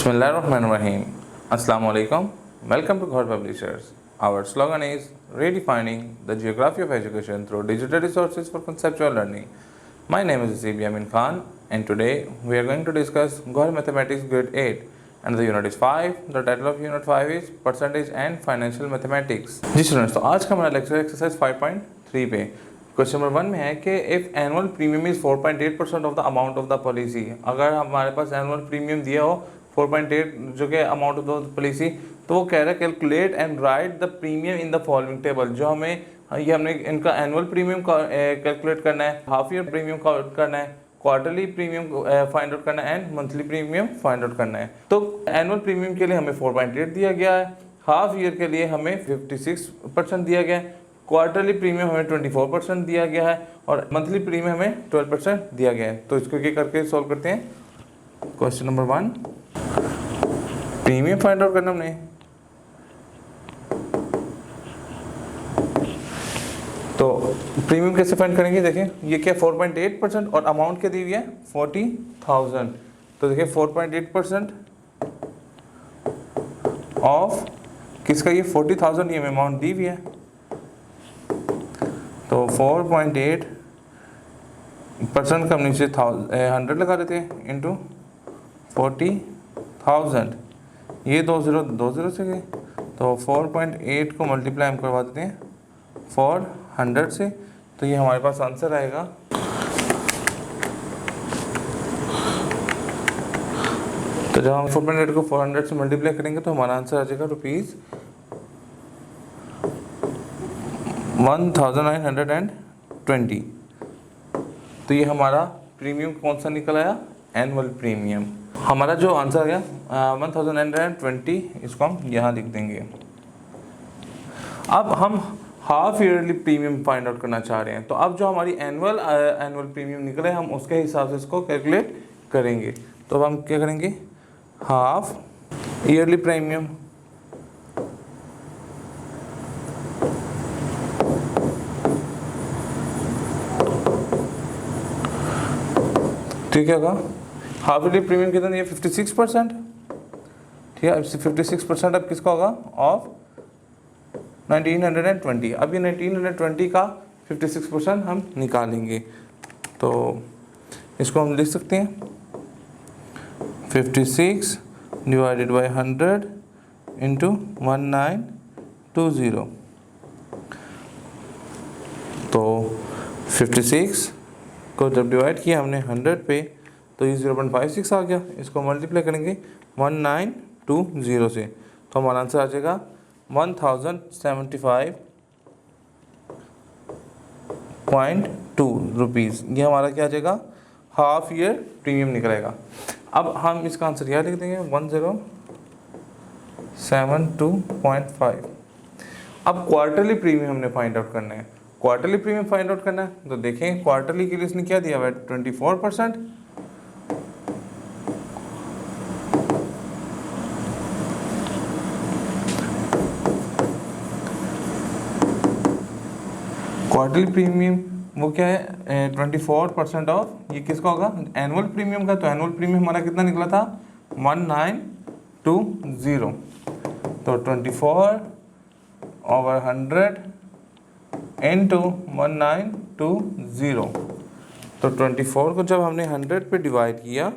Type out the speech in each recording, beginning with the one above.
Bismillahirrahmanirrahim. Assalamu alaikum. Welcome to Ghar Publishers. Our slogan is redefining the geography of education through digital resources for conceptual learning. My name is Zib Yamin Khan and today we are going to discuss Ghar Mathematics Grade 8 and the unit is 5. The title of unit 5 is Percentage and Financial Mathematics. जी students, तो आज का हमारा lecture exercise 5.3 पे question number 1 में है कि if annual premium is 4.8% of the amount of the policy, अगर हमारे पास एनुअल प्रीमियम दिया हो 4.8 जो कि अमाउंट ऑफ द पॉलिसी, तो वो कह रहा है calculate and right the premium in the following table. जो हमें हमने इनका एनुअल प्रीमियम कैलकुलेट करना है, हाफ ईयर प्रीमियम करना है, क्वार्टरली प्रीमियम फाइंड आउट करना है and monthly premium find out करना है। तो एनुअल प्रीमियम के लिए हमें 4.8 दिया गया है, हाफ ईयर के लिए हमें 56% दिया गया है, क्वार्टरली प्रीमियम हमें 24% दिया गया है और मंथली प्रीमियम हमें 12% दिया गया है। तो इसको क्या करके सॉल्व करते हैं। Question number 1, premium find out करना हमने। तो प्रीमियम कैसे फाइंड करेंगे, देखिए ये क्या 4.8% और अमाउंट क्या दी हुई है 40,000। तो देखिए 4.8% ऑफ किसका, ये 40,000 ये अमाउंट दी हुई है। तो 4.8% का हम नीचे 100 लगा देते हैं इंटू 40,000, ये 2 0 से गए। तो 4.8 को मल्टीप्लाई हम करवा देते हैं 400 से, तो ये हमारे पास आंसर आएगा। तो जब हम 4.8 को 400 से मल्टीप्लाई करेंगे तो हमारा आंसर आ जाएगा ₹1920। तो ये हमारा प्रीमियम कौन सा निकल आया, एनुअल प्रीमियम। हमारा जो आंसर आ गया 1920, इसको हम यहाँ लिख देंगे। अब हम half yearly premium find out करना चाह रहे हैं, तो अब जो हमारी एनुअल प्रीमियम निकले हम उसके हिसाब से इसको कैलकुलेट करेंगे। तो अब हम क्या करेंगे, हाफ ईयरली प्रीमियम ठीक है होगा। हाफ ईयरली प्रीमियम कितना है 56%, ठीक है। अब 56% अब किसका होगा, ऑफ 1920। अब ये 1920 का 56% हम निकालेंगे, तो इसको हम लिख सकते हैं 56 डिवाइडेड बाई 100 इंटू 1920। तो 56 को जब डिवाइड किया हमने 100 पे तो ये 0.56 आ गया। इसको मल्टीप्लाई करेंगे 1920 से, तो हमारा आंसर आ जाएगा 1075.2 रुपीज़। ये हमारा क्या आ जाएगा, हाफ ईयर प्रीमियम निकलेगा। अब हम इसका आंसर क्या लिख देंगे 1072.5। अब क्वार्टरली प्रीमियम हमने फाइंड आउट करना है। क्वार्टरली प्रीमियम फाइंड आउट करना है तो देखें क्वार्टरली के लिए इसने क्या दिया हुआ है 24%। क्वार्टरली प्रीमियम वो क्या है 24% ऑफ, ये किसका होगा, एनुअल प्रीमियम का। तो एनुअल प्रीमियम हमारा कितना निकला था 1920। तो 24/100 इंटू 1920। तो 24 को जब हमने 100 पे डिवाइड किया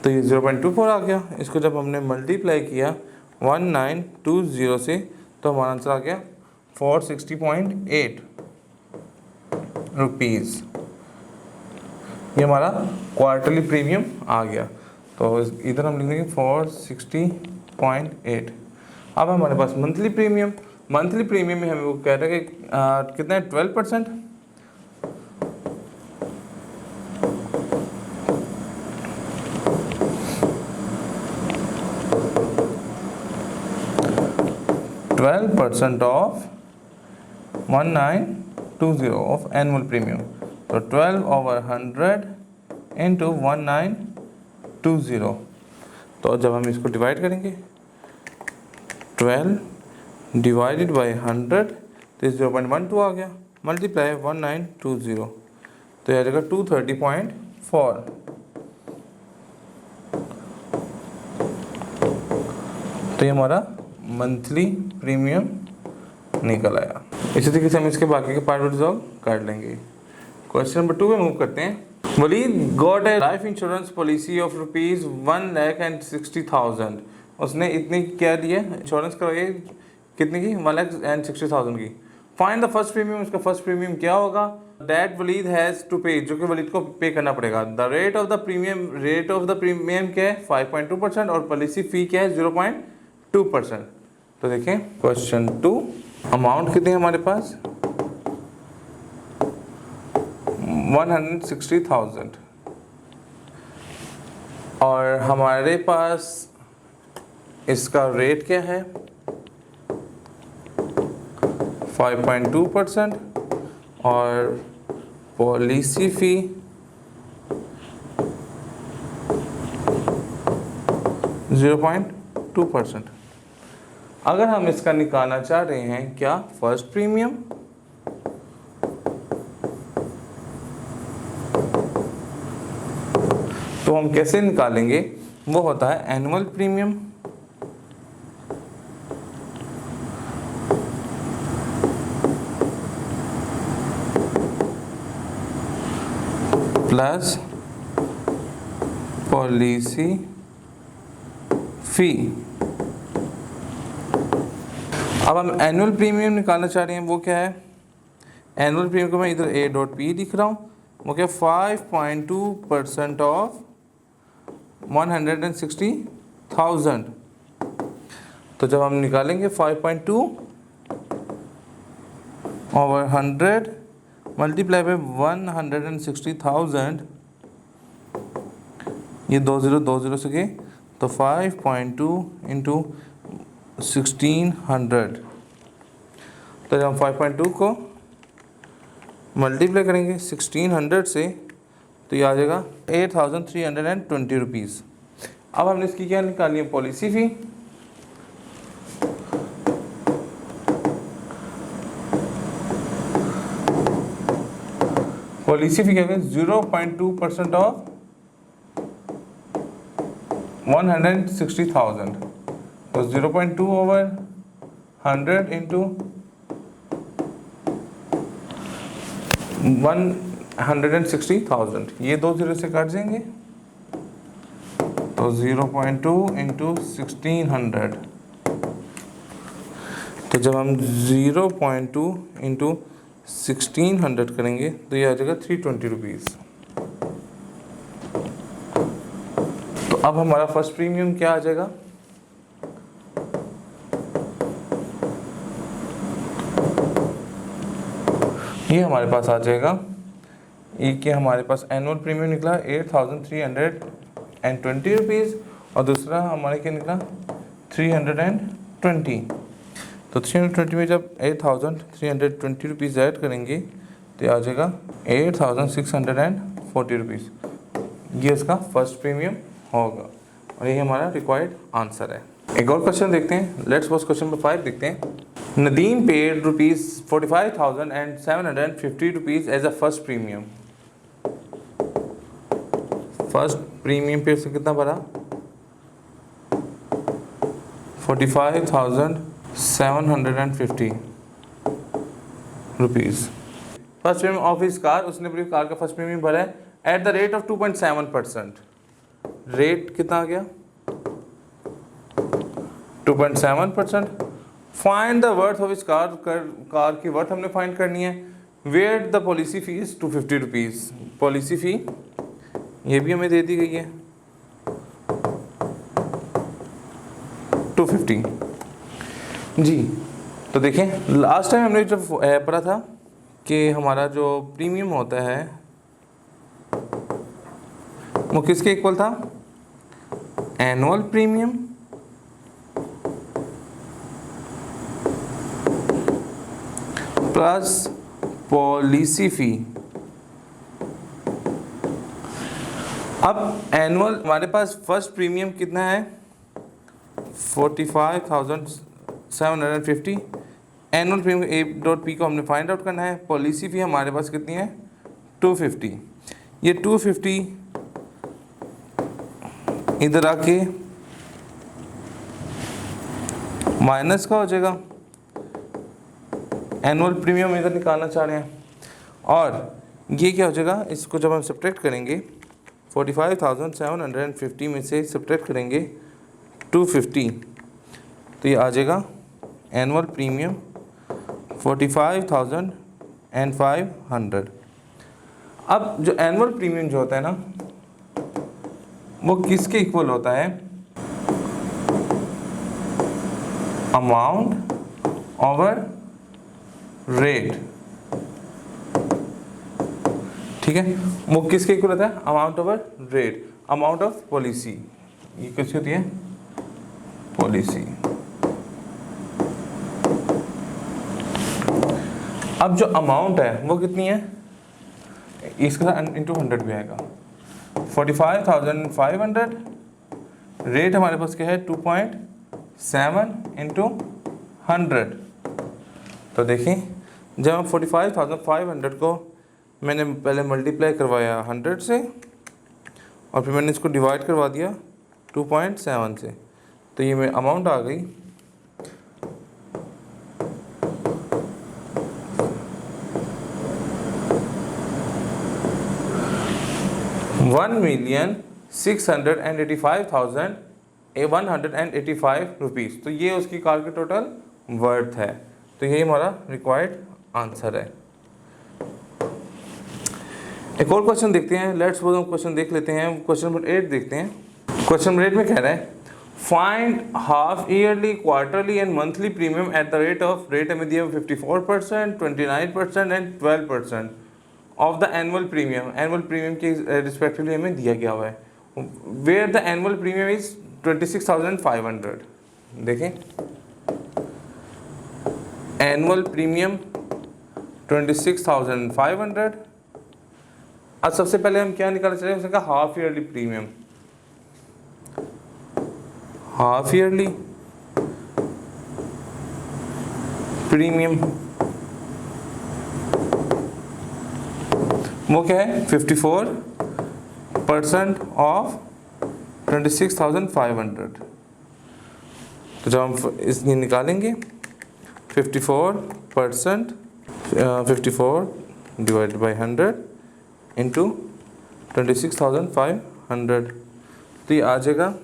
तो ये 0.24 आ गया। इसको जब हमने मल्टीप्लाई किया 1920 से तो हमारा आंसर आ गया 460.8 रुपीज़। ये हमारा क्वार्टरली प्रीमियम आ गया। तो इधर हम लिख देंगे 460.8। अब हमारे पास मंथली प्रीमियम, मंथली प्रीमियम में हमें वो कह रहा है कि कितना है 12%। Of 1920 of annual premium. तो 12/100 इंटू 1920। तो जब हम इसको डिवाइड करेंगे 12 डिवाइडेड बाई 100 तो 0.12 आ गया, मल्टीप्लाई 1920 तो यह आ जाएगा 230.4। तो ये हमारा मंथली प्रीमियम निकल आया। इसी तरीके से हम इसके बाकी के पार्ट रिजॉल्व कर लेंगे। क्वेश्चन नंबर 2 पे मूव करते हैं। Walid got a life insurance policy of ₹1,60,000। उसने इतनी क्या दिए इंश्योरेंस करवाइए, कितने की? 1,60,000 की। फाइंड द फर्स्ट प्रीमियम, उसका फर्स्ट प्रीमियम क्या होगा? दैट वलीद हैज़ टू पे, जो कि वलीद को पे करना पड़ेगा। The rate of the premium क्या है? 5.2% और पॉलिसी फ़ी क्या है? 0.2%। तो देखें क्वेश्चन 2, अमाउंट कितनी है हमारे पास? 160,000 और हमारे पास इसका रेट क्या है? 5.2% और पॉलिसी फ़ी 0.2%। अगर हम इसका निकालना चाह रहे हैं क्या? फर्स्ट प्रीमियम, तो हम कैसे निकालेंगे? वो होता है एनुअल प्रीमियम प्लस पॉलिसी फी। अब हम एनुअल प्रीमियम निकालना चाह रहे हैं, वो क्या है? एनुअल प्रीमियम को मैं इधर A.P लिख रहा हूँ, वो क्या? 5.2% ऑफ 160,000। तो जब हम निकालेंगे 5.2 ओवर 100 मल्टीप्लाई बाय 160,000, ये 2 से गए, तो 5.2 इंटू 1600। तो जब हम 5.2 को मल्टीप्लाई करेंगे 1600 से, तो ये आ जाएगा 8,320 रुपीज़। अब हमने इसकी क्या निकालनी है? पॉलिसी फ़ी। पॉलिसी फ़ी क्या है? 0.2% ऑफ 160,000। तो 0.2 ओवर 100 इंटू 160,000, ये 2 0 से काट देंगे, तो 0.2 इंटू 1600। तो जब हम 0.2 इंटू 1600 करेंगे तो ये आ जाएगा 320 रुपीज़। तो अब हमारा फर्स्ट प्रीमियम क्या आ जाएगा? ये हमारे पास आ जाएगा, ये कि हमारे पास एनुअल प्रीमियम निकला 8,320 रुपीज़ और दूसरा हमारे क्या निकला 320। तो 320 में जब 8,320 रुपीज़ ऐड करेंगे तो आ जाएगा 8,640 रुपीज़। ये इसका फर्स्ट प्रीमियम होगा और ये हमारा रिक्वायर्ड आंसर है। एक और क्वेश्चन देखते हैं। लेट्स सपोज क्वेश्चन नंबर 5 देखते हैं। Nadeem paid ₹45,750 as a first premium. First premium पे से कितना भरा? 45,750 rupees. First premium of his car, उसने अपनी कार का फर्स्ट प्रीमियम भरा है at the rate of 2.7%। Rate कितना आ गया? 2.7%। Find the worth of his car, car की वर्थ हमने फाइंड करनी है। Where the policy fee 250 rupees. Policy fee ये भी हमें दे दी गई है 250 जी। तो देखें लास्ट टाइम हमने जब पढ़ा था कि हमारा जो प्रीमियम होता है वो किसके इक्वल था? एनुअल प्रीमियम प्लस पॉलिसी फ़ी। अब एनुअल हमारे पास फर्स्ट प्रीमियम कितना है? 45,750। एनुअल प्रीमियम A.P को हमने फाइंड आउट करना है। पॉलिसी फ़ी हमारे पास कितनी है? 250। ये 250 इधर आके माइनस का हो जाएगा एनुअल प्रीमियम, इधर निकालना चाह रहे हैं, और ये क्या हो जाएगा, इसको जब हम सब्ट्रैक्ट करेंगे 45,750 में से सब्ट्रैक्ट करेंगे 250, तो ये आ जाएगा एनुअल प्रीमियम 45,500। अब जो एनुअल प्रीमियम जो होता है ना, वो किसके इक्वल होता है, अमाउंट ओवर रेट, ठीक है। वो किसके इक्वल होता है, amount over rate, amount of policy, ये किसकी होती है, पॉलिसी। अब जो अमाउंट है वो कितनी है, इसके साथ इंटू 100 भी आएगा, 45,500, रेट हमारे पास क्या है 2.7 इंटू 100। तो देखिए जब हम 45,500 को मैंने पहले मल्टीप्लाई करवाया 100 से, और फिर मैंने इसको डिवाइड करवा दिया 2.7 से, तो ये मेरी अमाउंट आ गई 1,685,185 रुपीज़। तो ये उसकी कार की टोटल वर्थ है। तो यही हमारा रिक्वायर्ड आंसर है। एक और क्वेश्चन देखते हैं, लेट्स सपोज हम क्वेश्चन देख लेते हैं। क्वेश्चन नंबर 8 देखते हैं। क्वेश्चन नंबर 8 में कह रहा है find half yearly, quarterly and monthly premium at the rate of, rate हमें दिया 54%, 29% and 12% of the annual premium. Annual premium के रिस्पेक्टिवली हमें दिया गया हुआ है। Where the annual premium is 26,500। देखें एनुअल प्रीमियम 26,500। अब सबसे पहले हम क्या निकालना चाहिए, उसका half yearly premium. Half yearly premium वो क्या है 54% ऑफ 26,500। तो जब हम इसमें निकालेंगे 54% 54 डिवाइडेड बाई 100 इंटू 26,500, तो ये आ जाएगा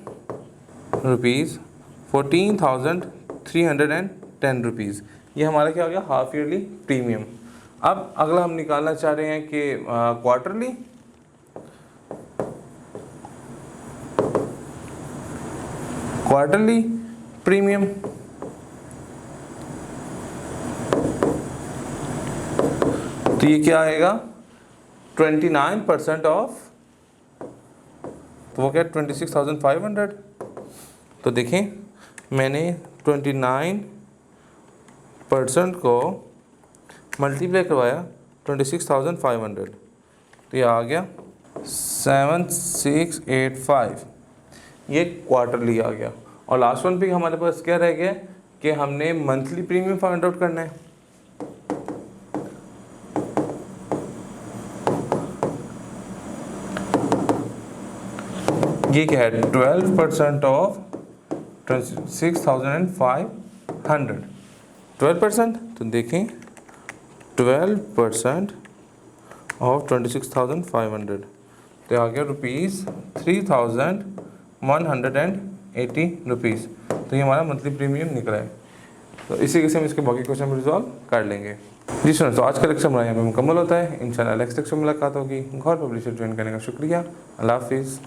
₹14,310 रुपीज़। ये हमारा क्या हो गया, हाफ ईयरली प्रीमियम। अब अगला हम निकालना चाह रहे हैं कि क्वार्टरली। क्वार्टरली प्रीमियम तो ये क्या आएगा 29% ऑफ, तो वो क्या 26,500। तो देखें मैंने 29% को मल्टीप्लाई करवाया 26,500, तो ये आ गया 7685। ये क्वार्टरली आ गया। और लास्ट वन पे हमारे पास क्या रह गया कि हमने मंथली प्रीमियम फाइंड आउट करना है। ये क्या है 12% ऑफ 26,500। 12%, तो देखें 12% ऑफ 26,500, तो आ गया ₹3,180 रुपीज़। तो ये हमारा मंथली प्रीमियम निकला है। तो इसी के से हम इसके बाकी क्वेश्चन रिजॉल्व कर लेंगे। जी सुनो, तो आज का लेक्चर हमारा यहाँ पे मुकम्मल होता है। इंशाल्लाह नेक्स्ट लेक्चर में मुलाकात होगी। गौर पब्लिशर ज्वाइन करने का शुक्रिया। अल्लाह हाफिज़।